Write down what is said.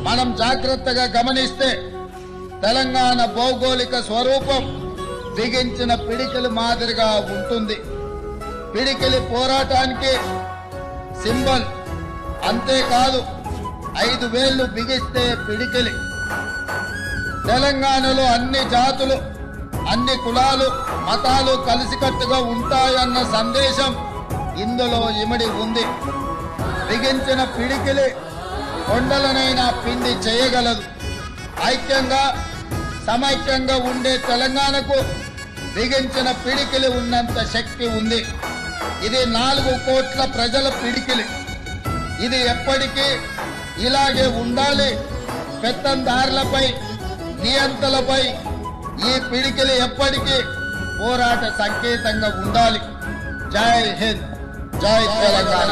మనం జాగ్రత్తగా గమనిస్తే తెలంగాణ భౌగోళిక స్వరూపం బిగించిన పిడికిలి మాదిరిగా ఉంటుంది. పిడికిలి పోరాటానికి సింబల్. అంతేకాదు 5 వేళ్లు బిగిస్తే పిడికిలి. తెలంగాణలో అన్ని జాతులు, అన్ని కులాలు, మతాలు కలిసికట్టుగా ఉంటాయన్న సందేశం ఇందులో ఇమిడి ఉంది. బిగించిన పిడికిలి కొండలనైనా పిండి చేయగలదు. ఐక్యంగా సమైక్యంగా ఉండే తెలంగాణకు బిగించిన పిడికిలి ఉన్నంత శక్తి ఉంది. ఇది 4 కోట్ల ప్రజల పిడికిలి. ఇది ఎప్పటికీ ఇలాగే ఉండాలి. పెత్తందారులపై, నియంతలపై ఈ పిడికిలి ఎప్పటికీ పోరాట సంకేతంగా ఉండాలి. జై హింద్, జై తెలంగాణ.